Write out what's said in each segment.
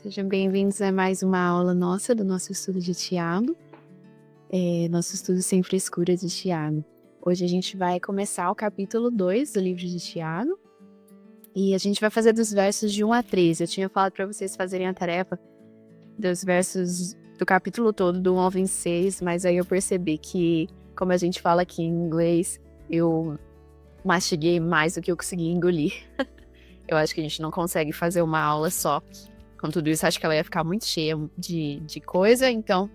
Sejam bem-vindos a mais uma aula nossa do nosso estudo de Tiago, nosso estudo sem frescura de Tiago. Hoje a gente vai começar o capítulo 2 do livro de Tiago e a gente vai fazer dos versos de 1 a 13. Eu tinha falado para vocês fazerem a tarefa dos versos do capítulo todo, do 1 ao 26, mas aí eu percebi que, como a gente fala aqui em inglês, eu mastiguei mais do que eu consegui engolir. Eu acho que a gente não consegue fazer uma aula só. Com tudo isso, acho que ela ia ficar muito cheia de coisa, então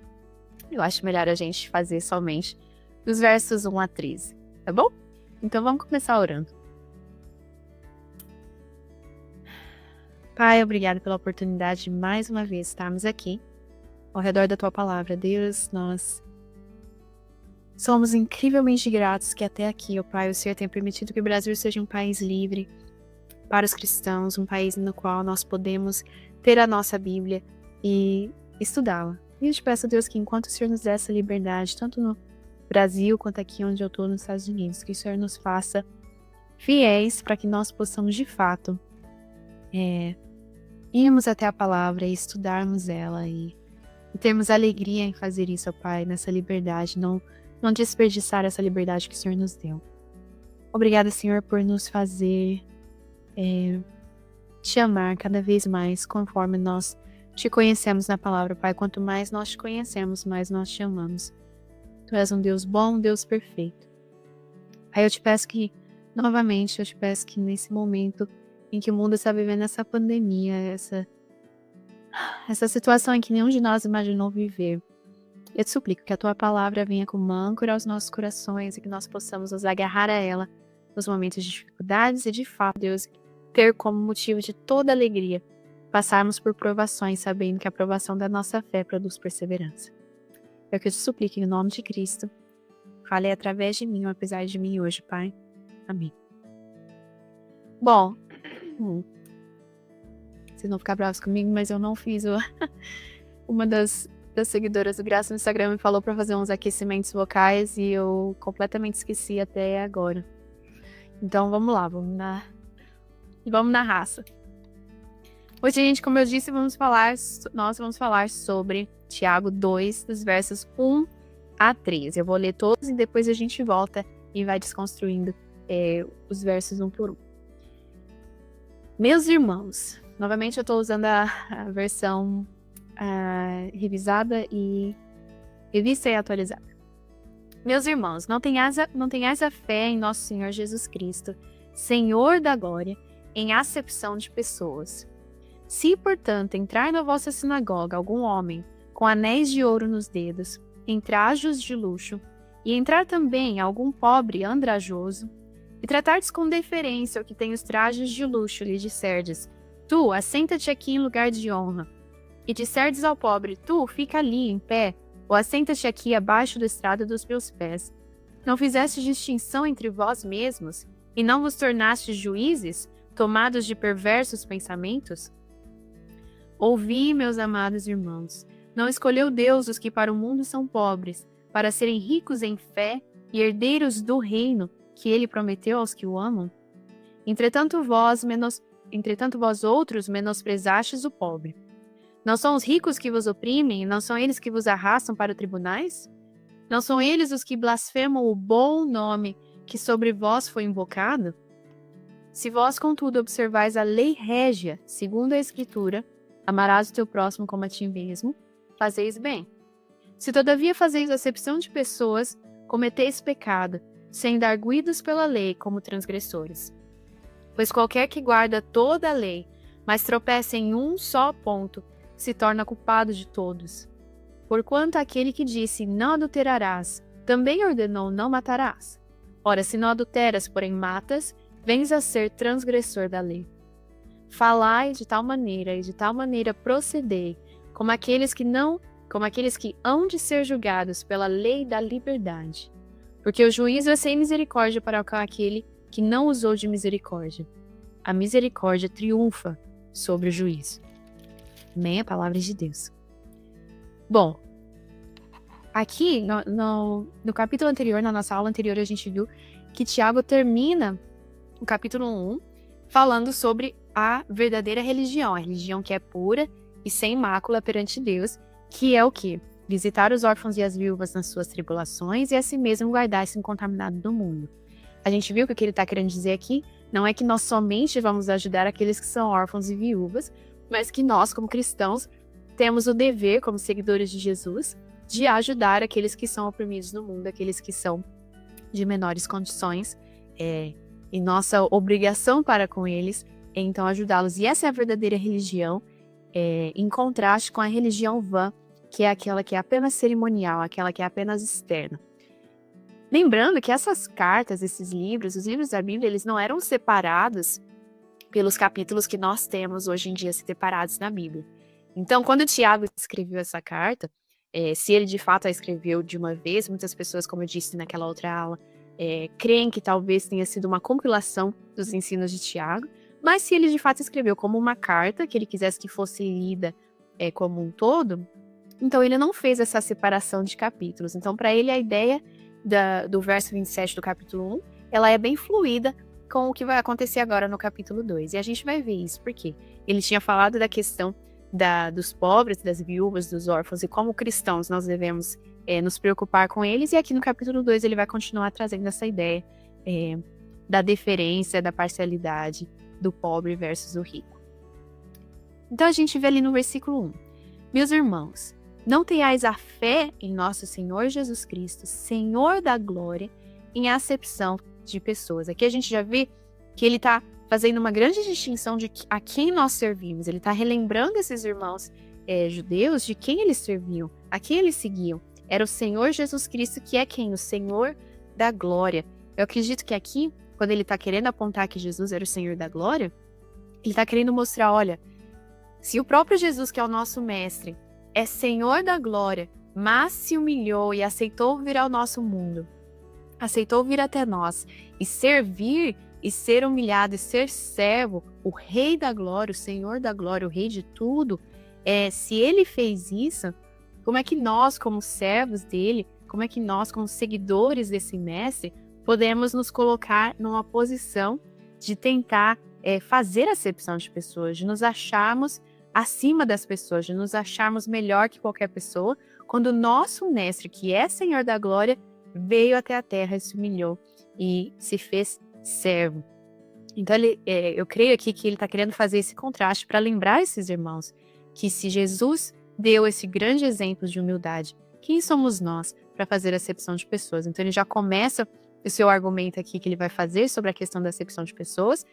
eu acho melhor a gente fazer somente dos versos 1 a 13, tá bom? Então vamos começar orando. Pai, obrigado pela oportunidade de mais uma vez estarmos aqui, ao redor da Tua Palavra. Deus, nós somos incrivelmente gratos que até aqui, ó Pai, o Senhor tem permitido que o Brasil seja um país livre para os cristãos, um país no qual nós podemos ter a nossa Bíblia e estudá-la. E eu te peço, Deus, que enquanto o Senhor nos der essa liberdade, tanto no Brasil quanto aqui onde eu estou, nos Estados Unidos, que o Senhor nos faça fiéis para que nós possamos, de fato, irmos até a palavra e estudarmos ela e termos alegria em fazer isso, ó Pai, nessa liberdade, não desperdiçar essa liberdade que o Senhor nos deu. Obrigada, Senhor, por nos fazer te amar cada vez mais conforme nós te conhecemos na palavra, Pai. Quanto mais nós te conhecemos, mais nós te amamos. Tu és um Deus bom, um Deus perfeito. Pai, eu te peço que, novamente, nesse momento em que o mundo está vivendo essa pandemia, essa situação em que nenhum de nós imaginou viver, eu te suplico que a tua palavra venha como uma âncora aos nossos corações e que nós possamos nos agarrar a ela nos momentos de dificuldades e, de fato, Deus, ter como motivo de toda alegria passarmos por provações, sabendo que a provação da nossa fé produz perseverança. É o que eu te suplico em nome de Cristo. Fale através de mim, ou apesar de mim hoje, Pai. Amém. Bom, vocês vão ficar bravos comigo, mas eu não fiz uma das seguidoras do Graça no Instagram me falou para fazer uns aquecimentos vocais e eu completamente esqueci até agora. Então vamos lá, vamos na raça. Hoje, gente, como eu disse, nós vamos falar sobre Tiago 2, dos versos 1 a 13. Eu vou ler todos e depois a gente volta e vai desconstruindo os versos um por um. Meus irmãos, novamente eu estou usando a versão revisada e revista e atualizada. Meus irmãos, não tenhais a fé em nosso Senhor Jesus Cristo, Senhor da glória, em acepção de pessoas. Se, portanto, entrar na vossa sinagoga algum homem com anéis de ouro nos dedos, em trajos de luxo, e entrar também algum pobre andrajoso, e tratardes com deferência o que tem os trajes de luxo, lhe disserdes, tu, assenta-te aqui em lugar de honra, e disserdes ao pobre, tu, fica ali, em pé, ou assenta-te aqui abaixo do estrado dos meus pés. Não fizeste distinção entre vós mesmos, e não vos tornastes juízes, tomados de perversos pensamentos? Ouvi, meus amados irmãos, não escolheu Deus os que para o mundo são pobres, para serem ricos em fé e herdeiros do reino que ele prometeu aos que o amam? Entretanto vós outros menosprezastes o pobre. Não são os ricos que vos oprimem, não são eles que vos arrastam para tribunais? Não são eles os que blasfemam o bom nome que sobre vós foi invocado? Se vós, contudo, observais a lei régia, segundo a Escritura, amarás o teu próximo como a ti mesmo, fazeis bem. Se todavia fazeis acepção de pessoas, cometeis pecado, sendo arguidos pela lei como transgressores. Pois qualquer que guarda toda a lei, mas tropeça em um só ponto, se torna culpado de todos. Porquanto aquele que disse, não adulterarás, também ordenou, não matarás. Ora, se não adulteras, porém matas, vens a ser transgressor da lei. Falai de tal maneira e de tal maneira procedei, como aqueles que hão de ser julgados pela lei da liberdade. Porque o juízo é sem misericórdia para com aquele que não usou de misericórdia. A misericórdia triunfa sobre o juízo. Amém? A palavra de Deus. Bom, aqui no capítulo anterior, na nossa aula anterior, a gente viu que Tiago termina o capítulo 1 falando sobre a verdadeira religião, a religião que é pura e sem mácula perante Deus, que é o quê? Visitar os órfãos e as viúvas nas suas tribulações e a si mesmo guardar-se incontaminado do mundo. A gente viu que o que ele está querendo dizer aqui não é que nós somente vamos ajudar aqueles que são órfãos e viúvas, mas que nós, como cristãos, temos o dever, como seguidores de Jesus, de ajudar aqueles que são oprimidos no mundo, aqueles que são de menores condições, e nossa obrigação para com eles é então ajudá-los. E essa é a verdadeira religião, em contraste com a religião vã, que é aquela que é apenas cerimonial, aquela que é apenas externa. Lembrando que essas cartas, esses livros, os livros da Bíblia, eles não eram separados pelos capítulos que nós temos hoje em dia separados na Bíblia. Então, quando Tiago escreveu essa carta, se ele de fato a escreveu de uma vez, muitas pessoas, como eu disse naquela outra aula, creem que talvez tenha sido uma compilação dos ensinos de Tiago, mas se ele de fato escreveu como uma carta, que ele quisesse que fosse lida como um todo, então ele não fez essa separação de capítulos. Então, para ele, a ideia do verso 27 do capítulo 1, ela é bem fluida com o que vai acontecer agora no capítulo 2. E a gente vai ver isso, porque ele tinha falado da questão dos pobres, das viúvas, dos órfãos, e como cristãos nós devemos nos preocupar com eles, e aqui no capítulo 2 ele vai continuar trazendo essa ideia da deferência, da parcialidade do pobre versus o rico. Então a gente vê ali no versículo 1, meus irmãos, não tenhais a fé em nosso Senhor Jesus Cristo, Senhor da glória, em acepção de pessoas. Aqui a gente já vê que ele está fazendo uma grande distinção de a quem nós servimos. Ele está relembrando esses irmãos judeus de quem eles serviam, a quem eles seguiam. Era o Senhor Jesus Cristo, que é quem? O Senhor da glória. Eu acredito que aqui, quando ele está querendo apontar que Jesus era o Senhor da glória, ele está querendo mostrar, olha, se o próprio Jesus, que é o nosso mestre, é Senhor da glória, mas se humilhou e aceitou vir ao nosso mundo, aceitou vir até nós e servir e ser humilhado e ser servo, o Rei da glória, o Senhor da glória, o Rei de tudo, se ele fez isso, como é que nós, como servos dele, como é que nós, como seguidores desse mestre, podemos nos colocar numa posição de tentar fazer acepção de pessoas, de nos acharmos acima das pessoas, de nos acharmos melhor que qualquer pessoa, quando o nosso mestre, que é Senhor da glória, veio até a terra e se humilhou e se fez servo. Então, eu creio aqui que ele está querendo fazer esse contraste para lembrar esses irmãos que se Jesus deu esse grande exemplo de humildade, quem somos nós para fazer acepção de pessoas? Então, ele já começa o seu argumento aqui que ele vai fazer sobre a questão da acepção de pessoas,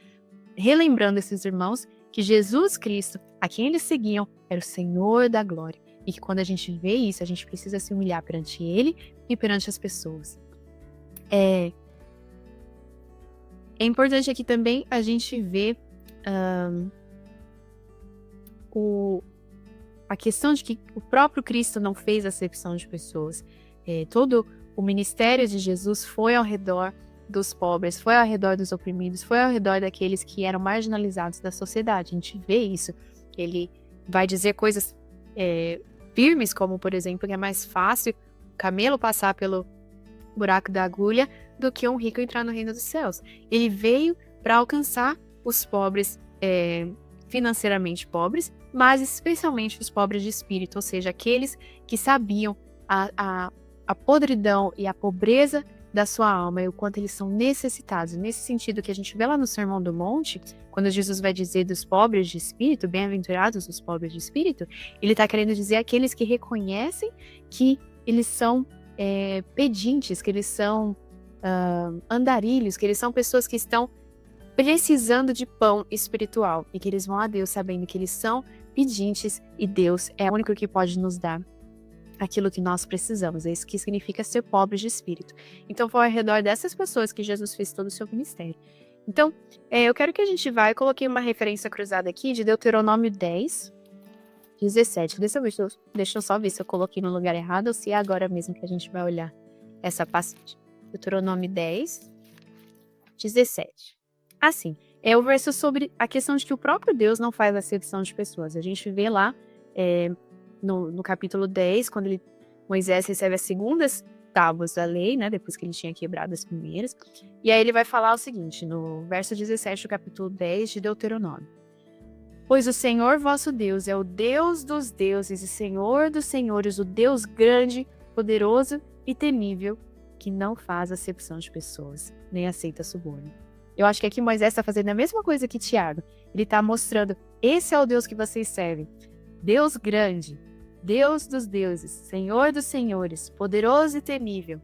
relembrando esses irmãos que Jesus Cristo, a quem eles seguiam, era o Senhor da glória. E que quando a gente vê isso, a gente precisa se humilhar perante Ele e perante as pessoas. É importante aqui também a gente ver a questão de que o próprio Cristo não fez acepção de pessoas. Todo o ministério de Jesus foi ao redor dos pobres, foi ao redor dos oprimidos, foi ao redor daqueles que eram marginalizados da sociedade. A gente vê isso. Ele vai dizer coisas firmes, como, por exemplo, que é mais fácil o camelo passar pelo buraco da agulha do que um rico entrar no reino dos céus. Ele veio para alcançar os pobres, financeiramente pobres, mas especialmente os pobres de espírito, ou seja, aqueles que sabiam a podridão e a pobreza da sua alma e o quanto eles são necessitados. Nesse sentido que a gente vê lá no Sermão do Monte, quando Jesus vai dizer dos pobres de espírito, bem-aventurados os pobres de espírito, ele está querendo dizer aqueles que reconhecem que eles são pedintes, que eles são andarilhos, que eles são pessoas que estão precisando de pão espiritual e que eles vão a Deus sabendo que eles são pedintes e Deus é o único que pode nos dar aquilo que nós precisamos. É isso que significa ser pobres de espírito. Então foi ao redor dessas pessoas que Jesus fez todo o seu ministério. Então, eu quero que a gente vá, eu coloquei uma referência cruzada aqui de Deuteronômio 10, 17. Deixa eu só ver se eu coloquei no lugar errado ou se é agora mesmo que a gente vai olhar essa passagem. Deuteronômio 10, 17. Assim, é o verso sobre a questão de que o próprio Deus não faz acepção de pessoas. A gente vê lá no capítulo 10, quando Moisés recebe as segundas tábuas da lei, né, depois que ele tinha quebrado as primeiras, e aí ele vai falar o seguinte, no verso 17 do capítulo 10 de Deuteronômio. Pois o Senhor vosso Deus é o Deus dos deuses e Senhor dos senhores, o Deus grande, poderoso e temível, que não faz acepção de pessoas, nem aceita suborno. Eu acho que aqui Moisés está fazendo a mesma coisa que Tiago. Ele está mostrando, esse é o Deus que vocês servem. Deus grande, Deus dos deuses, Senhor dos senhores, poderoso e temível.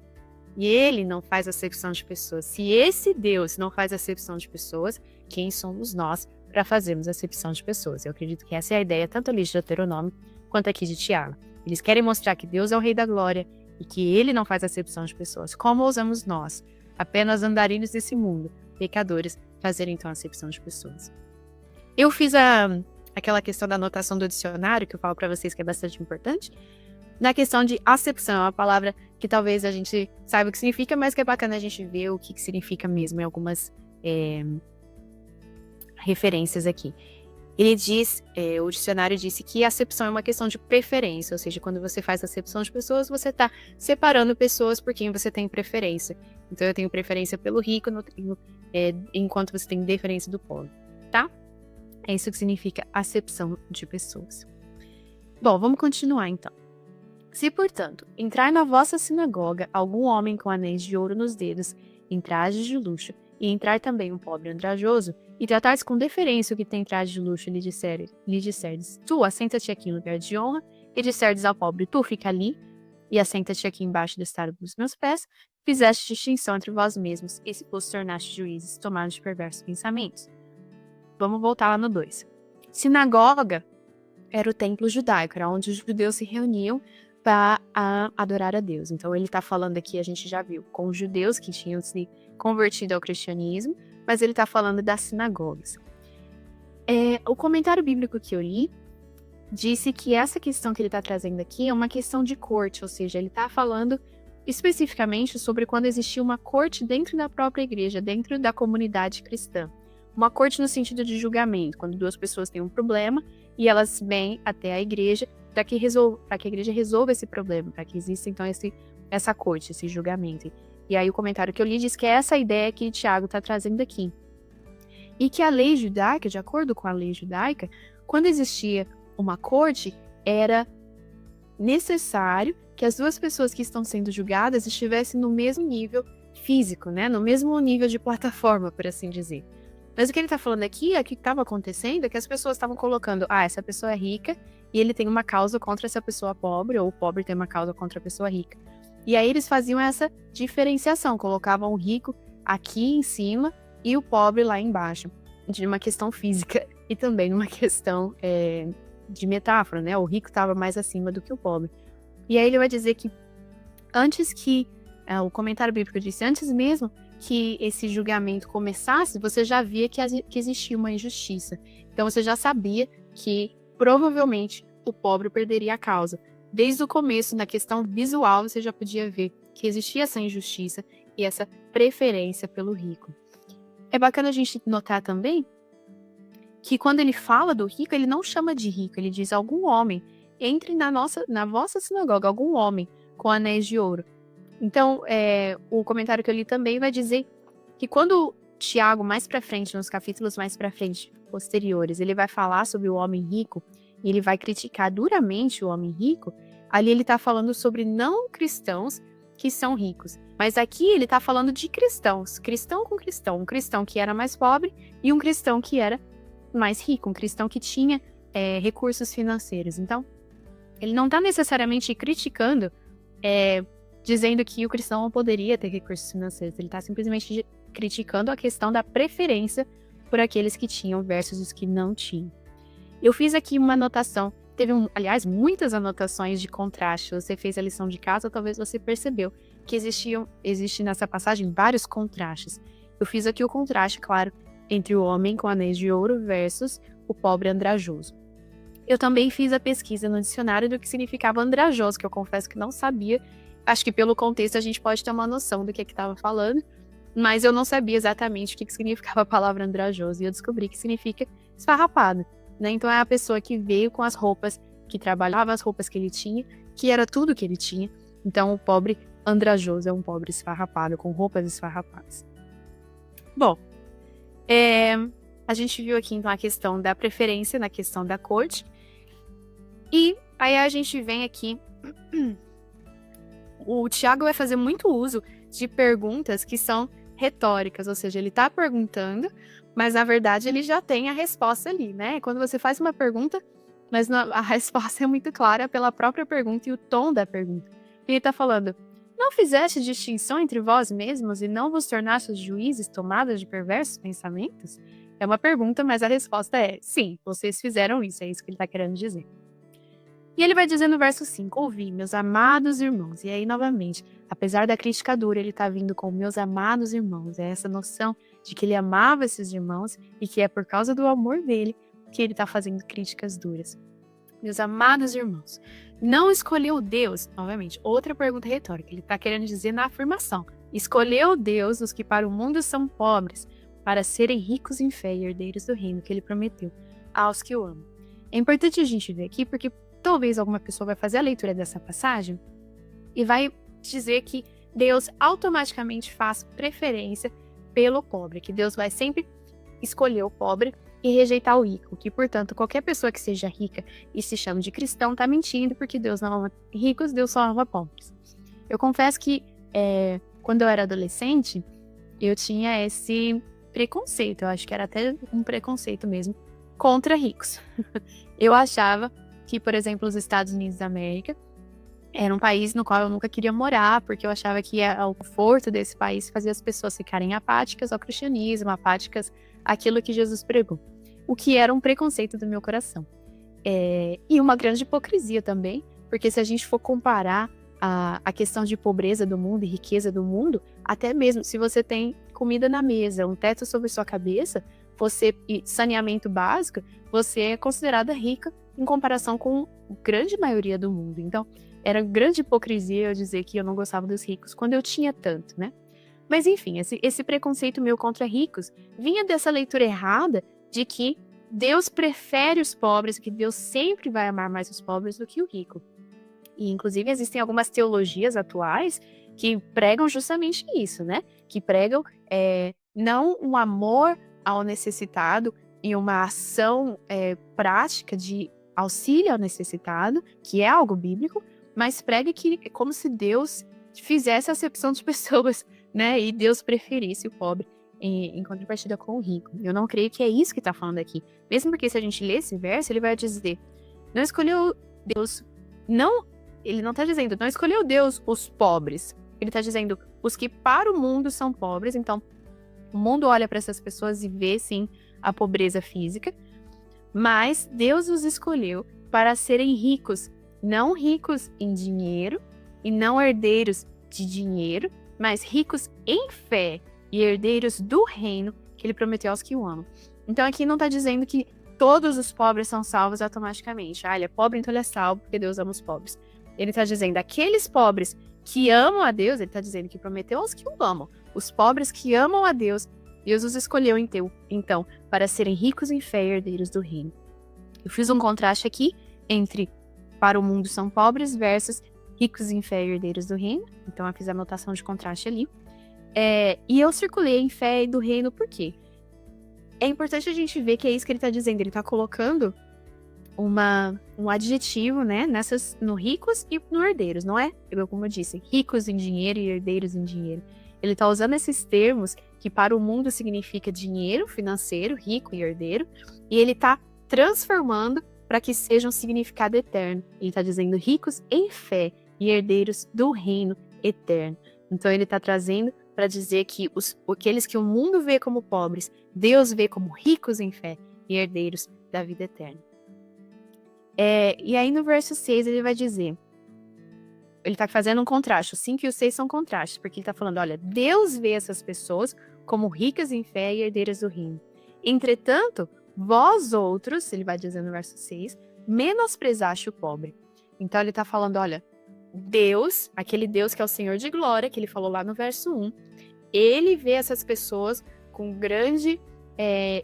E ele não faz acepção de pessoas. Se esse Deus não faz acepção de pessoas, quem somos nós para fazermos acepção de pessoas? Eu acredito que essa é a ideia, tanto ali de Deuteronômio quanto aqui de Tiago. Eles querem mostrar que Deus é o Rei da Glória e que ele não faz acepção de pessoas. Como ousamos nós, apenas andarilhos desse mundo, pecadores, fazer então acepção de pessoas? Eu fiz aquela questão da anotação do dicionário, que eu falo para vocês que é bastante importante. Na questão de acepção, é uma palavra que talvez a gente saiba o que significa, mas que é bacana a gente ver o que significa mesmo em algumas referências aqui. Ele diz, o dicionário disse que acepção é uma questão de preferência, ou seja, quando você faz acepção de pessoas, você está separando pessoas por quem você tem preferência. Então eu tenho preferência pelo rico, enquanto você tem deferência do pobre, tá? É isso que significa acepção de pessoas. Bom, vamos continuar então. Se, portanto, entrar na vossa sinagoga algum homem com anéis de ouro nos dedos, em trajes de luxo, e entrar também um pobre andrajoso, e tratares com deferência o que tem traje de luxo, lhe disserdes, tu assenta-te aqui em lugar de honra, e disserdes ao pobre, tu fica ali, e assenta-te aqui embaixo do estado dos meus pés, fizeste distinção entre vós mesmos, e se vos tornaste juízes, tomados de perversos pensamentos. Vamos voltar lá no 2. Sinagoga era o templo judaico, era onde os judeus se reuniam para adorar a Deus. Então ele está falando aqui, a gente já viu, com os judeus que tinham se convertido ao cristianismo, mas ele está falando das sinagogas. O comentário bíblico que eu li disse que essa questão que ele está trazendo aqui é uma questão de corte, ou seja, ele está falando especificamente sobre quando existia uma corte dentro da própria igreja, dentro da comunidade cristã. Uma corte no sentido de julgamento, quando duas pessoas têm um problema e elas vêm até a igreja para que a igreja resolva esse problema, para que exista então essa corte, esse julgamento. E aí o comentário que eu li diz que é essa ideia que Tiago está trazendo aqui. E que a lei judaica, de acordo com a lei judaica, quando existia uma corte, era necessário que as duas pessoas que estão sendo julgadas estivessem no mesmo nível físico, né? No mesmo nível de plataforma, por assim dizer. Mas o que ele está falando aqui, o que estava acontecendo, é que as pessoas estavam colocando, essa pessoa é rica e ele tem uma causa contra essa pessoa pobre, ou o pobre tem uma causa contra a pessoa rica. E aí eles faziam essa diferenciação, colocavam o rico aqui em cima e o pobre lá embaixo, de uma questão física e também numa questão de metáfora, né? O rico estava mais acima do que o pobre. E aí ele vai dizer que antes que, o comentário bíblico disse, antes mesmo que esse julgamento começasse, você já via que existia uma injustiça. Então você já sabia que provavelmente o pobre perderia a causa. Desde o começo, na questão visual, você já podia ver que existia essa injustiça e essa preferência pelo rico. É bacana a gente notar também que quando ele fala do rico, ele não chama de rico, ele diz algum homem. Entre na vossa sinagoga, algum homem com anéis de ouro. Então, o comentário que eu li também vai dizer que quando Tiago, mais pra frente, nos capítulos mais pra frente, posteriores, ele vai falar sobre o homem rico, e ele vai criticar duramente o homem rico, ali ele tá falando sobre não cristãos que são ricos. Mas aqui ele tá falando de cristãos, cristão com cristão, um cristão que era mais pobre e um cristão que era mais rico, um cristão que tinha recursos financeiros. Então, ele não tá necessariamente criticando, dizendo que o cristão não poderia ter recursos financeiros. Ele está simplesmente criticando a questão da preferência por aqueles que tinham versus os que não tinham. Eu fiz aqui uma anotação, aliás, muitas anotações de contraste. Você fez a lição de casa, talvez você percebeu que existe nessa passagem vários contrastes. Eu fiz aqui o contraste, claro, entre o homem com anéis de ouro versus o pobre andrajoso. Eu também fiz a pesquisa no dicionário do que significava andrajoso, que eu confesso que não sabia. Acho que pelo contexto a gente pode ter uma noção do que estava falando, mas eu não sabia exatamente o que significava a palavra andrajoso, e eu descobri que significa esfarrapado, né? Então é a pessoa que veio com as roupas, que trabalhava as roupas que ele tinha, que era tudo que ele tinha. Então o pobre andrajoso é um pobre esfarrapado, com roupas esfarrapadas. Bom, A gente viu aqui, então, a questão da preferência na questão da corte. E aí a gente vem aqui... O Tiago vai fazer muito uso de perguntas que são retóricas, ou seja, ele está perguntando, mas na verdade ele já tem a resposta ali, né? Quando você faz uma pergunta, mas a resposta é muito clara pela própria pergunta e o tom da pergunta. Ele está falando: não fizeste distinção entre vós mesmos e não vos tornastes juízes tomados de perversos pensamentos? É uma pergunta, mas a resposta é sim, vocês fizeram isso, é isso que ele está querendo dizer. E ele vai dizer no verso 5, ouvi, meus amados irmãos. E aí, novamente, apesar da crítica dura, ele está vindo com meus amados irmãos. É essa noção de que ele amava esses irmãos e que é por causa do amor dele que ele está fazendo críticas duras. Meus amados irmãos, não escolheu Deus? Novamente, outra pergunta retórica. Ele está querendo dizer na afirmação. Escolheu Deus os que para o mundo são pobres, para serem ricos em fé e herdeiros do reino que ele prometeu aos que o amam. É importante a gente ver aqui, porque talvez alguma pessoa vai fazer a leitura dessa passagem e vai dizer que Deus automaticamente faz preferência pelo pobre, que Deus vai sempre escolher o pobre e rejeitar o rico, que, portanto, qualquer pessoa que seja rica e se chame de cristão está mentindo, porque Deus não ama ricos, Deus só ama pobres. Eu confesso que quando eu era adolescente, eu tinha esse preconceito, eu acho que era até um preconceito mesmo, contra ricos. Eu achava que, por exemplo, os Estados Unidos da América era um país no qual eu nunca queria morar, porque eu achava que o conforto desse país fazia as pessoas ficarem apáticas ao cristianismo, apáticas àquilo que Jesus pregou, o que era um preconceito do meu coração. E uma grande hipocrisia também, porque se a gente for comparar a questão de pobreza do mundo e riqueza do mundo, até mesmo se você tem comida na mesa, um teto sobre sua cabeça, e saneamento básico, você é considerada rica em comparação com a grande maioria do mundo. Então, era grande hipocrisia eu dizer que eu não gostava dos ricos quando eu tinha tanto, né? Mas enfim, esse preconceito meu contra ricos vinha dessa leitura errada de que Deus prefere os pobres, que Deus sempre vai amar mais os pobres do que o rico. E inclusive existem algumas teologias atuais que pregam justamente isso, né? Que pregam não um amor ao necessitado e uma ação prática de auxílio ao necessitado, que é algo bíblico, mas prega que é como se Deus fizesse acepção de pessoas, né? E Deus preferisse o pobre em contrapartida com o rico. Eu não creio que é isso que está falando aqui. Mesmo porque se a gente ler esse verso, ele vai dizer, não escolheu Deus, ele não está dizendo, não escolheu Deus os pobres. Ele está dizendo, os que para o mundo são pobres. Então, o mundo olha para essas pessoas e vê, sim, a pobreza física, mas Deus os escolheu para serem ricos, não ricos em dinheiro e não herdeiros de dinheiro, mas ricos em fé e herdeiros do reino que ele prometeu aos que o amam. Então aqui não está dizendo que todos os pobres são salvos automaticamente. Ele é pobre, então ele é salvo porque Deus ama os pobres. Ele está dizendo, aqueles pobres que amam a Deus, ele está dizendo que prometeu aos que o amam. Os pobres que amam a Deus, Deus os escolheu então para serem ricos em fé e herdeiros do reino. Eu fiz um contraste aqui entre para o mundo são pobres versus ricos em fé e herdeiros do reino. Então eu fiz a anotação de contraste ali. E eu circulei em fé e do reino por quê? É importante a gente ver que é isso que ele está dizendo. Ele está colocando um adjetivo, né, no ricos e no herdeiros, não é? Como eu disse, ricos em dinheiro e herdeiros em dinheiro. Ele está usando esses termos que para o mundo significa dinheiro, financeiro, rico e herdeiro, e ele está transformando para que seja um significado eterno. Ele está dizendo ricos em fé e herdeiros do reino eterno. Então ele está trazendo para dizer que aqueles que o mundo vê como pobres, Deus vê como ricos em fé e herdeiros da vida eterna. E aí no verso 6 ele vai dizer, ele está fazendo um contraste, o 5 e o 6 são contrastes, porque ele está falando, olha, Deus vê essas pessoas como ricas em fé e herdeiras do reino. Entretanto, vós outros, ele vai dizer no verso 6, menosprezaste o pobre. Então ele está falando, olha, Deus, aquele Deus que é o Senhor de glória, que ele falou lá no verso 1, ele vê essas pessoas com grande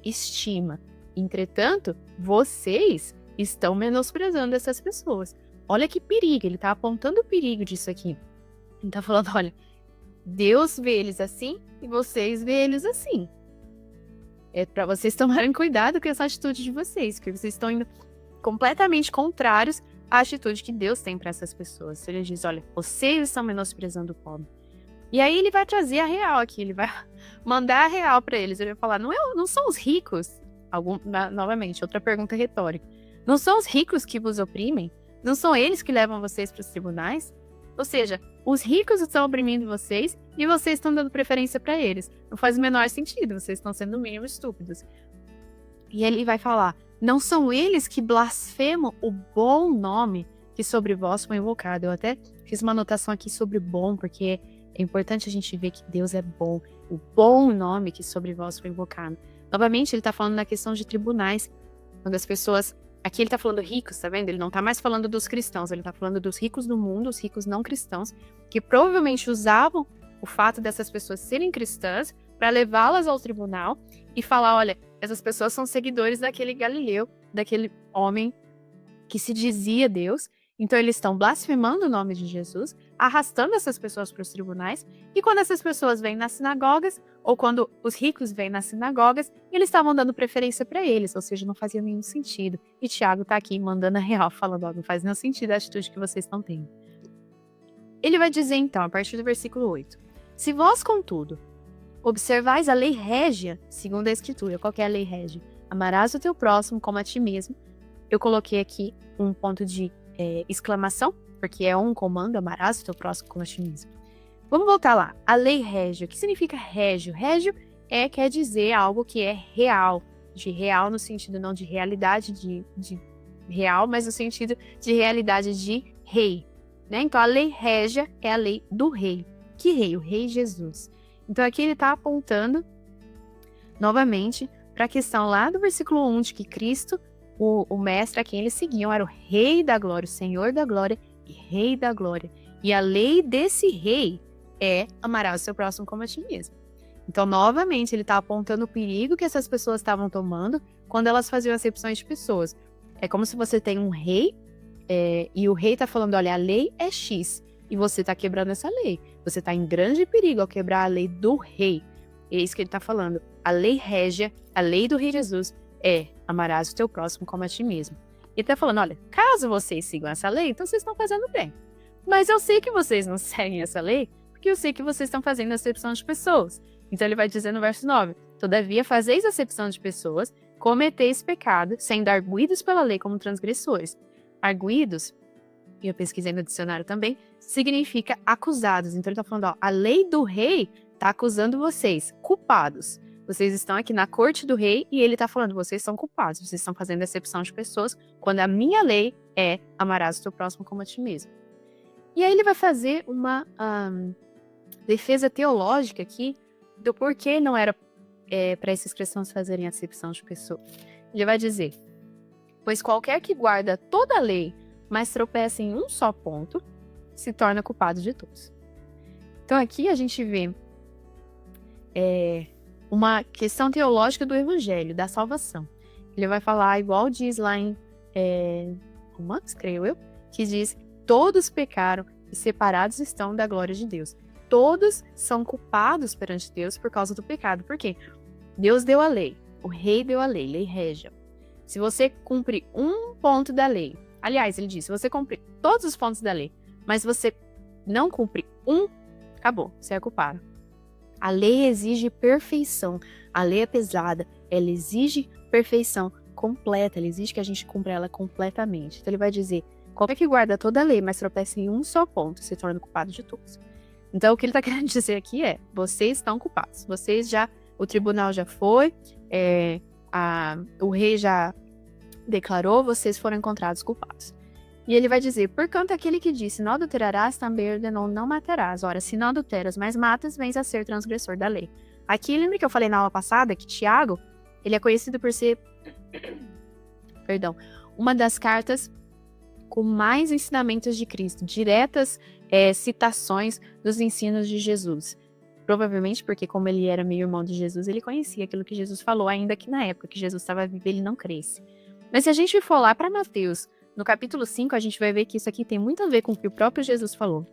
estima. Entretanto, vocês estão menosprezando essas pessoas. Olha que perigo, ele está apontando o perigo disso aqui. Ele está falando, olha, Deus vê eles assim e vocês vê eles assim. É para vocês tomarem cuidado com essa atitude de vocês, porque vocês estão indo completamente contrários à atitude que Deus tem para essas pessoas. Ele diz, olha, vocês estão menosprezando o pobre. E aí ele vai trazer a real aqui, ele vai mandar a real para eles. Ele vai falar, não são os ricos, novamente, outra pergunta retórica. Não são os ricos que vos oprimem? Não são eles que levam vocês para os tribunais? Ou seja, os ricos estão oprimindo vocês e vocês estão dando preferência para eles. Não faz o menor sentido, vocês estão sendo no mínimo estúpidos. E ele vai falar, não são eles que blasfemam o bom nome que sobre vós foi invocado. Eu até fiz uma anotação aqui sobre bom, porque é importante a gente ver que Deus é bom. O bom nome que sobre vós foi invocado. Novamente, ele está falando na questão de tribunais, quando as pessoas... Aqui ele está falando ricos, tá vendo? Ele não está mais falando dos cristãos, ele está falando dos ricos do mundo, os ricos não cristãos, que provavelmente usavam o fato dessas pessoas serem cristãs para levá-las ao tribunal e falar, olha, essas pessoas são seguidores daquele Galileu, daquele homem que se dizia Deus. Então eles estão blasfemando o nome de Jesus, arrastando essas pessoas para os tribunais, e quando essas pessoas vêm nas sinagogas, ou quando os ricos vêm nas sinagogas, eles estavam dando preferência para eles, ou seja, não fazia nenhum sentido. E Tiago está aqui mandando a real, falando, ó, não faz nenhum sentido a atitude que vocês estão tendo. Ele vai dizer então, a partir do versículo 8, se vós, contudo, observais a lei régia, segundo a Escritura, qual que é a lei régia? Amarás o teu próximo como a ti mesmo. Eu coloquei aqui um ponto de exclamação, porque é um comando, amarás o teu próximo como a ti mesmo. Vamos voltar lá. A lei régio. O que significa régio? Régio quer dizer algo que é real. De real no sentido não de realidade, de real, mas no sentido de realidade de rei. Né? Então, a lei régia é a lei do rei. Que rei? O rei Jesus. Então, aqui ele está apontando, novamente, para a questão lá do versículo 1, de que Cristo, o mestre a quem eles seguiam, era o rei da glória, o Senhor da glória e rei da glória. E a lei desse rei é amarás o seu próximo como a ti mesmo. Então, novamente, ele está apontando o perigo que essas pessoas estavam tomando quando elas faziam acepções de pessoas. É como se você tem um rei e o rei está falando, olha, a lei é X e você está quebrando essa lei. Você está em grande perigo ao quebrar a lei do rei. É isso que ele está falando. A lei régia, a lei do rei Jesus é amarás o teu próximo como a ti mesmo. Ele está falando, olha, caso vocês sigam essa lei, então vocês estão fazendo bem. Mas eu sei que vocês não seguem essa lei, porque eu sei que vocês estão fazendo acepção de pessoas. Então ele vai dizer no verso 9, todavia fazeis acepção de pessoas, cometeis pecado, sendo arguidos pela lei como transgressores. Arguidos, e eu pesquisei no dicionário também, significa acusados. Então ele está falando, ó, a lei do rei está acusando vocês, culpados. Vocês estão aqui na corte do rei e ele está falando, vocês são culpados, vocês estão fazendo acepção de pessoas, quando a minha lei é amarás o teu próximo como a ti mesmo. E aí ele vai fazer uma defesa teológica aqui do porquê não era para esses cristãos fazerem acepção de pessoas. Ele vai dizer, pois qualquer que guarda toda a lei, mas tropeça em um só ponto, se torna culpado de todos. Então aqui a gente vê uma questão teológica do evangelho, da salvação. Ele vai falar, igual diz lá em Romanos, creio eu, que diz, todos pecaram e separados estão da glória de Deus. Todos são culpados perante Deus por causa do pecado. Por quê? Deus deu a lei, o rei deu a lei, lei régia. Se você cumprir um ponto da lei, aliás, ele diz, se você cumprir todos os pontos da lei, mas você não cumprir um, acabou, você é culpado. A lei exige perfeição, a lei é pesada, ela exige perfeição completa, ela exige que a gente cumpra ela completamente. Então ele vai dizer, qualquer que guarda toda a lei, mas tropeça em um só ponto, se torna culpado de todos. Então o que ele está querendo dizer aqui é, vocês estão culpados, o tribunal já foi, o rei já declarou, vocês foram encontrados culpados. E ele vai dizer, porquanto aquele que disse, não adulterarás, também ordenou, não matarás. Ora, se não adulteras, mas matas, vens a ser transgressor da lei. Aqui, lembra que eu falei na aula passada que Tiago, ele é conhecido por ser, uma das cartas com mais ensinamentos de Cristo, diretas citações dos ensinos de Jesus. Provavelmente porque, como ele era meio irmão de Jesus, ele conhecia aquilo que Jesus falou, ainda que na época que Jesus estava vivo, ele não cresce. Mas se a gente for lá para Mateus, no capítulo 5, a gente vai ver que isso aqui tem muito a ver com o que o próprio Jesus falou.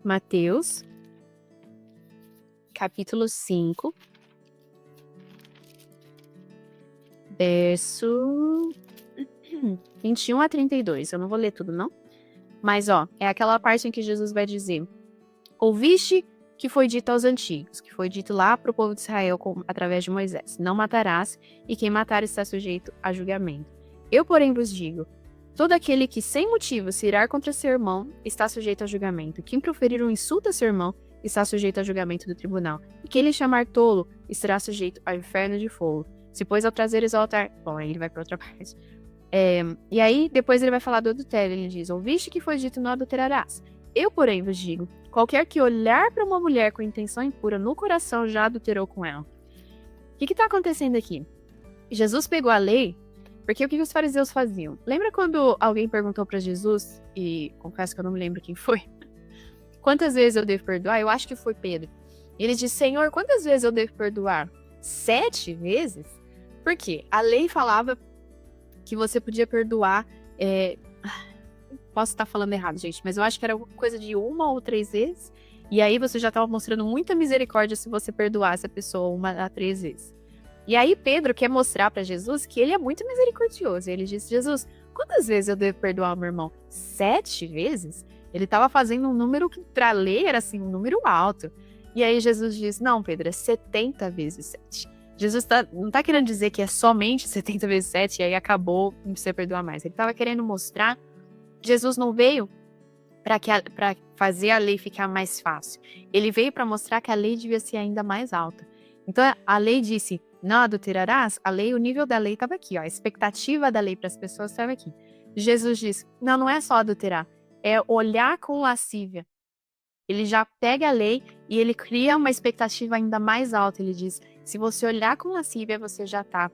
Mateus, capítulo 5, verso 21 a 32. Eu não vou ler tudo, não. Mas, ó, é aquela parte em que Jesus vai dizer: ouviste que foi dito aos antigos, que foi dito lá para o povo de Israel através de Moisés: não matarás, e quem matar está sujeito a julgamento. Eu, porém, vos digo: todo aquele que sem motivo se irar contra seu irmão está sujeito a julgamento. Quem proferir um insulto a seu irmão está sujeito a julgamento do tribunal. E quem lhe chamar tolo estará sujeito ao inferno de fogo. Se pois ao trazeres ao altar... Bom, aí ele vai para outra parte. E aí, depois ele vai falar do adultério. Ele diz: ouviste que foi dito, não adulterarás. Eu, porém, vos digo: qualquer que olhar para uma mulher com intenção impura no coração já adulterou com ela. O que está acontecendo aqui? Jesus pegou a lei, porque o que os fariseus faziam? Lembra quando alguém perguntou para Jesus, e confesso que eu não me lembro quem foi, quantas vezes eu devo perdoar? Eu acho que foi Pedro. Ele disse: Senhor, quantas vezes eu devo perdoar? 7 vezes? Por quê? A lei falava que você podia perdoar... Posso estar falando errado, gente, mas eu acho que era coisa de 1 ou 3 vezes. E aí você já estava mostrando muita misericórdia se você perdoasse a pessoa 1 a 3 vezes. E aí Pedro quer mostrar para Jesus que ele é muito misericordioso. Ele disse: Jesus, quantas vezes eu devo perdoar o meu irmão? 7 vezes? Ele estava fazendo um número que para a lei era assim, um número alto. E aí Jesus diz: não, Pedro, é 70 vezes 7. Jesus não está querendo dizer que é somente 70 vezes 7 e aí acabou, não precisa perdoar mais. Ele estava querendo mostrar que Jesus não veio para fazer a lei ficar mais fácil. Ele veio para mostrar que a lei devia ser ainda mais alta. Então a lei disse: não adulterarás. A lei, o nível da lei estava aqui, ó, a expectativa da lei para as pessoas estava aqui. Jesus diz: não é só adulterar, é olhar com lascívia. Ele já pega a lei e ele cria uma expectativa ainda mais alta. Ele diz: se você olhar com lascívia, você já está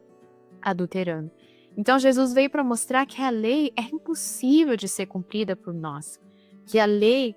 adulterando. Então Jesus veio para mostrar que a lei é impossível de ser cumprida por nós. Que a lei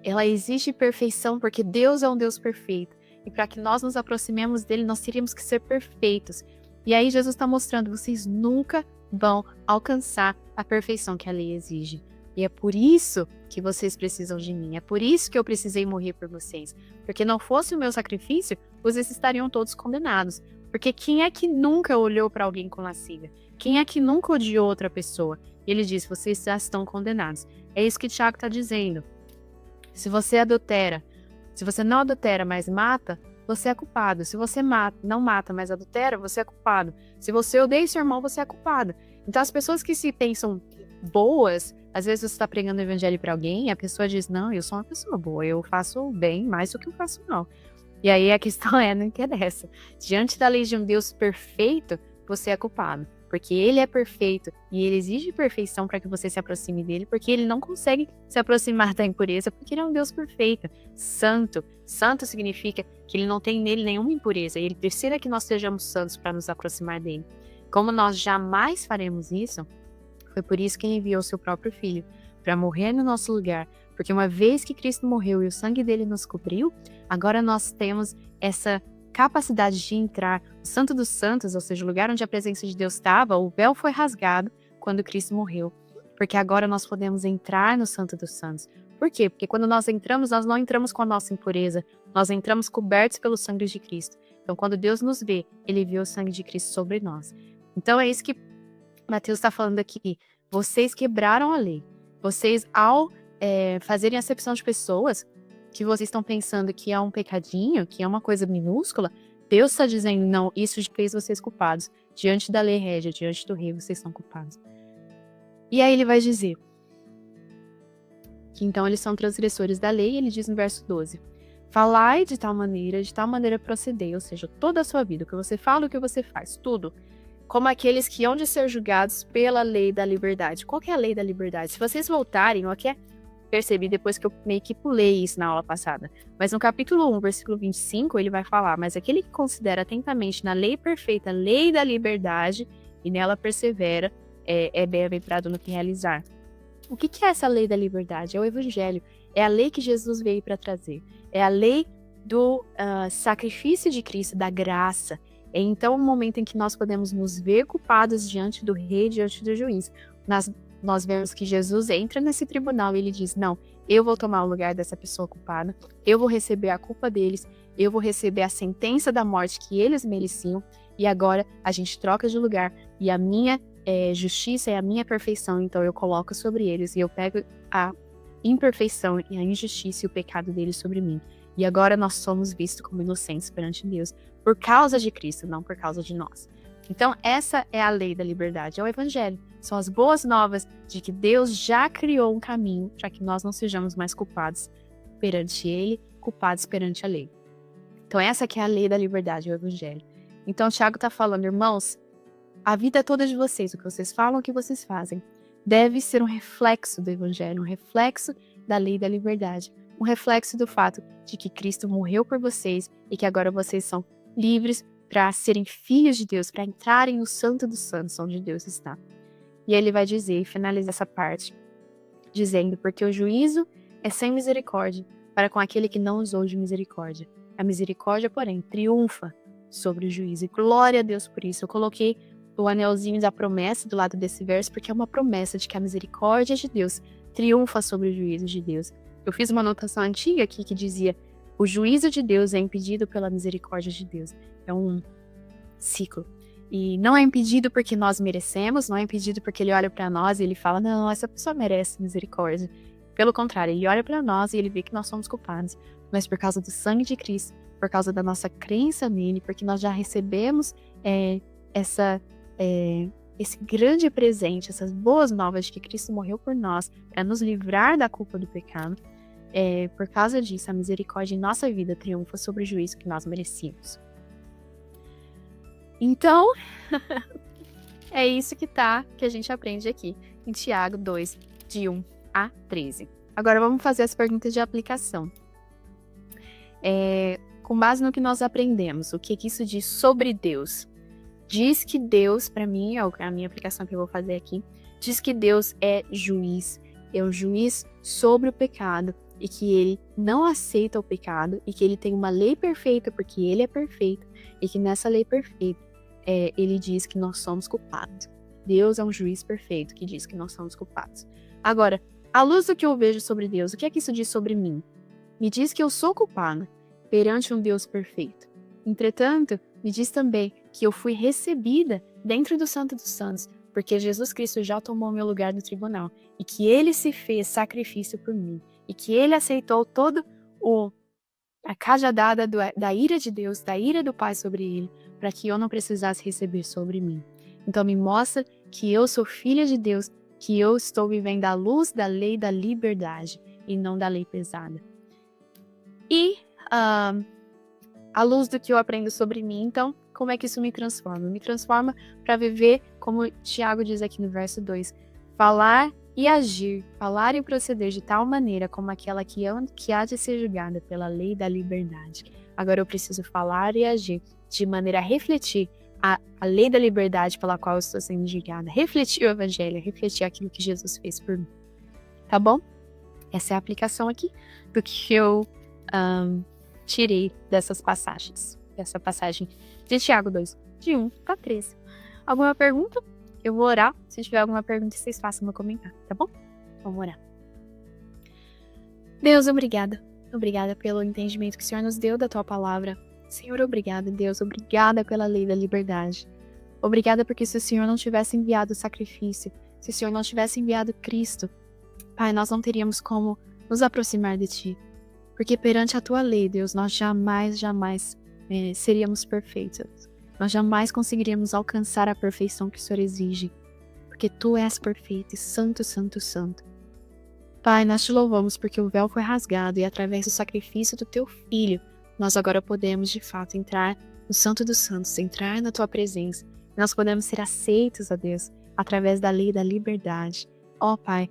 ela exige perfeição porque Deus é um Deus perfeito. E para que nós nos aproximemos dele, nós teríamos que ser perfeitos. E aí Jesus está mostrando: vocês nunca vão alcançar a perfeição que a lei exige. E é por isso que vocês precisam de mim. É por isso que eu precisei morrer por vocês. Porque não fosse o meu sacrifício, vocês estariam todos condenados. Porque quem é que nunca olhou para alguém com lascívia? Quem é que nunca odiou outra pessoa? E ele diz: vocês já estão condenados. É isso que Tiago está dizendo. Se você adultera, se você não adultera, mas mata, você é culpado. Se você não mata, mas adultera, você é culpado. Se você odeia seu irmão, você é culpado. Então as pessoas que se pensam boas, às vezes você está pregando o evangelho para alguém e a pessoa diz: não, eu sou uma pessoa boa, eu faço bem mais do que eu faço mal. E aí a questão não interessa. Diante da lei de um Deus perfeito, você é culpado. Porque ele é perfeito e ele exige perfeição para que você se aproxime dele, porque ele não consegue se aproximar da impureza, porque ele é um Deus perfeito, santo. Santo significa que ele não tem nele nenhuma impureza, e ele precisa que nós sejamos santos para nos aproximar dele. Como nós jamais faremos isso, foi por isso que ele enviou seu próprio filho, para morrer no nosso lugar. Porque uma vez que Cristo morreu e o sangue dele nos cobriu, agora nós temos essa capacidade de entrar no Santo dos Santos, ou seja, o lugar onde a presença de Deus estava. O véu foi rasgado quando Cristo morreu, porque agora nós podemos entrar no Santo dos Santos. Por quê? Porque quando nós não entramos com a nossa impureza, nós entramos cobertos pelo sangue de Cristo. Então, quando Deus nos vê, ele vê o sangue de Cristo sobre nós. Então, é isso que Mateus está falando aqui. Vocês quebraram a lei. Vocês, ao fazerem acepção de pessoas que vocês estão pensando que é um pecadinho, que é uma coisa minúscula, Deus está dizendo: não, isso fez vocês culpados. Diante da lei régia, diante do rei, vocês são culpados. E aí ele vai dizer que então eles são transgressores da lei, e ele diz no verso 12: falai de tal maneira procedei, ou seja, toda a sua vida, o que você fala, o que você faz, tudo, como aqueles que hão de ser julgados pela lei da liberdade. Qual que é a lei da liberdade? Se vocês voltarem, o que é? Percebi depois que eu meio que pulei isso na aula passada. Mas no capítulo 1, versículo 25, ele vai falar: mas aquele que considera atentamente na lei perfeita, lei da liberdade, e nela persevera, é bem-aventurado no que realizar. O que é essa lei da liberdade? É o evangelho. É a lei que Jesus veio para trazer. É a lei do sacrifício de Cristo, da graça. É então o momento em que nós podemos nos ver culpados diante do rei, diante do juiz. Nós vemos que Jesus entra nesse tribunal e ele diz: não, eu vou tomar o lugar dessa pessoa culpada, eu vou receber a culpa deles, eu vou receber a sentença da morte que eles mereciam, e agora a gente troca de lugar, e a minha justiça é a minha perfeição, então eu coloco sobre eles, e eu pego a imperfeição e a injustiça e o pecado deles sobre mim. E agora nós somos vistos como inocentes perante Deus, por causa de Cristo, não por causa de nós. Então essa é a lei da liberdade, é o evangelho. São as boas novas de que Deus já criou um caminho para que nós não sejamos mais culpados perante Ele, culpados perante a lei. Então essa que é a lei da liberdade, o evangelho. Então Tiago está falando, irmãos, a vida toda de vocês, o que vocês falam, o que vocês fazem, deve ser um reflexo do evangelho, um reflexo da lei da liberdade, um reflexo do fato de que Cristo morreu por vocês e que agora vocês são livres para serem filhos de Deus, para entrarem no Santo dos Santos, onde Deus está. E ele vai dizer, e finaliza essa parte, dizendo, porque o juízo é sem misericórdia para com aquele que não usou de misericórdia. A misericórdia, porém, triunfa sobre o juízo. E glória a Deus por isso. Eu coloquei o anelzinho da promessa do lado desse verso, porque é uma promessa de que a misericórdia de Deus triunfa sobre o juízo de Deus. Eu fiz uma anotação antiga aqui que dizia, o juízo de Deus é impedido pela misericórdia de Deus. É um ciclo. E não é impedido porque nós merecemos, não é impedido porque ele olha para nós e ele fala, não, essa pessoa merece misericórdia. Pelo contrário, ele olha para nós e ele vê que nós somos culpados. Mas por causa do sangue de Cristo, por causa da nossa crença nele, porque nós já recebemos esse grande presente, essas boas novas de que Cristo morreu por nós, para nos livrar da culpa do pecado, por causa disso, a misericórdia em nossa vida triunfa sobre o juízo que nós merecíamos. Então, é isso que a gente aprende aqui em Tiago 2, de 1 a 13. Agora vamos fazer as perguntas de aplicação. Com base no que nós aprendemos, o que isso diz sobre Deus? Diz que Deus, para mim, é a minha aplicação que eu vou fazer aqui, diz que Deus é o juiz sobre o pecado, e que ele não aceita o pecado, e que ele tem uma lei perfeita, porque ele é perfeito, e que nessa lei perfeita, ele diz que nós somos culpados. Deus é um juiz perfeito que diz que nós somos culpados. Agora, à luz do que eu vejo sobre Deus, o que é que isso diz sobre mim? Me diz que eu sou culpada perante um Deus perfeito. Entretanto, me diz também que eu fui recebida dentro do Santo dos Santos, porque Jesus Cristo já tomou meu lugar no tribunal, e que ele se fez sacrifício por mim, e que ele aceitou todo a cajadada da ira de Deus, da ira do Pai sobre ele, para que eu não precisasse receber sobre mim. Então me mostra que eu sou filha de Deus, que eu estou vivendo à luz da lei da liberdade e não da lei pesada. E à luz do que eu aprendo sobre mim, então, como é que isso me transforma? Me transforma para viver, como Tiago diz aqui no verso 2, falar e agir, falar e proceder de tal maneira como aquela que há de ser julgada pela lei da liberdade. Agora eu preciso falar e agir de maneira a refletir a lei da liberdade pela qual eu estou sendo julgada, refletir o evangelho, refletir aquilo que Jesus fez por mim. Tá bom? Essa é a aplicação aqui do que eu tirei dessas passagens. Dessa passagem de Tiago 2, de 1 a 13. Alguma pergunta? Eu vou orar. Se tiver alguma pergunta, vocês façam no comentário, tá bom? Vamos orar. Deus, obrigada. Obrigada pelo entendimento que o Senhor nos deu da Tua palavra. Senhor, obrigada, Deus. Obrigada pela lei da liberdade. Obrigada porque se o Senhor não tivesse enviado o sacrifício, se o Senhor não tivesse enviado Cristo, Pai, nós não teríamos como nos aproximar de Ti. Porque perante a Tua lei, Deus, nós jamais seríamos perfeitos. Nós jamais conseguiríamos alcançar a perfeição que o Senhor exige. Porque Tu és perfeito e santo, santo, santo. Pai, nós Te louvamos porque o véu foi rasgado e através do sacrifício do Teu Filho, nós agora podemos, de fato, entrar no Santo dos Santos, entrar na Tua presença. Nós podemos ser aceitos, ó Deus, através da lei da liberdade. Ó Pai,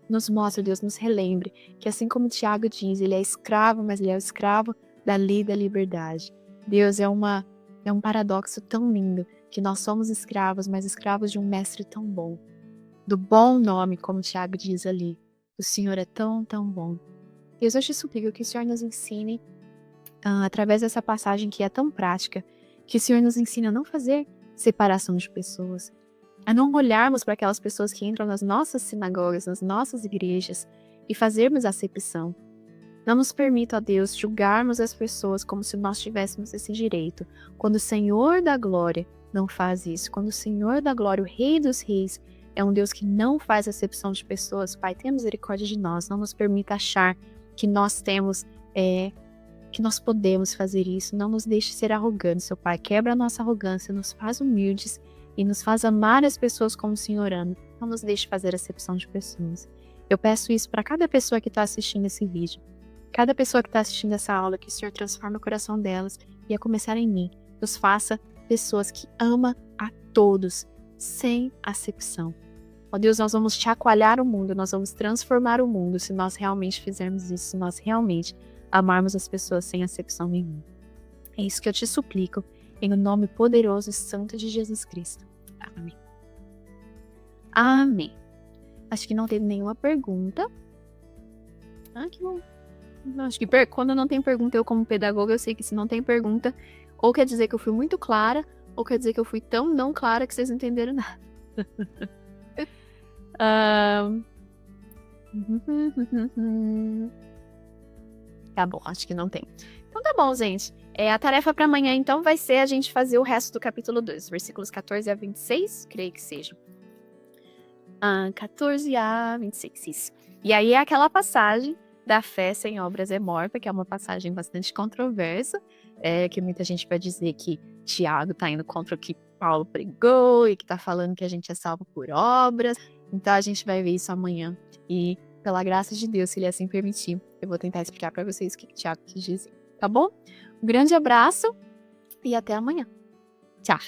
nos mostra, Deus, nos relembre que assim como Tiago diz, ele é escravo, mas ele é o escravo da lei da liberdade. Deus, é um paradoxo tão lindo, que nós somos escravos, mas escravos de um mestre tão bom. Do bom nome, como Tiago diz ali. O Senhor é tão, tão bom. Deus, eu te suplico que o Senhor nos ensine, através dessa passagem que é tão prática, que o Senhor nos ensine a não fazer separação de pessoas, a não olharmos para aquelas pessoas que entram nas nossas sinagogas, nas nossas igrejas, e fazermos acepção. Não nos permita, ó Deus, julgarmos as pessoas como se nós tivéssemos esse direito. Quando o Senhor da glória não faz isso, quando o Senhor da glória, o Rei dos Reis, é um Deus que não faz acepção de pessoas, Pai, tenha misericórdia de nós. Não nos permita achar que nós temos, que nós podemos fazer isso. Não nos deixe ser arrogantes, seu Pai. Quebra a nossa arrogância, nos faz humildes e nos faz amar as pessoas como o Senhor ama. Não nos deixe fazer acepção de pessoas. Eu peço isso para cada pessoa que está assistindo esse vídeo. Cada pessoa que está assistindo essa aula, que o Senhor transforme o coração delas e a começar em mim. Nos faça pessoas que amam a todos, sem acepção. Ó Deus, nós vamos chacoalhar o mundo, nós vamos transformar o mundo se nós realmente fizermos isso, se nós realmente amarmos as pessoas sem acepção nenhuma. É isso que eu te suplico, em nome poderoso e santo de Jesus Cristo. Amém. Amém. Acho que não teve nenhuma pergunta. Ah, que bom. Não, acho que quando não tem pergunta, eu como pedagoga, eu sei que se não tem pergunta, ou quer dizer que eu fui muito clara, ou quer dizer que eu fui tão não clara que vocês não entenderam nada. Tá bom, acho que não tem. Então tá bom, gente. A tarefa para amanhã, então, vai ser a gente fazer o resto do capítulo 2, versículos 14 a 26, creio que seja. 14 a 26, isso. E aí é aquela passagem da fé sem obras é morta, que é uma passagem bastante controversa, que muita gente vai dizer que Tiago está indo contra o que Paulo pregou e que está falando que a gente é salvo por obras. Então a gente vai ver isso amanhã e, pela graça de Deus, se ele assim permitir, eu vou tentar explicar para vocês o que Tiago quis dizer, tá bom? Um grande abraço e até amanhã. Tchau!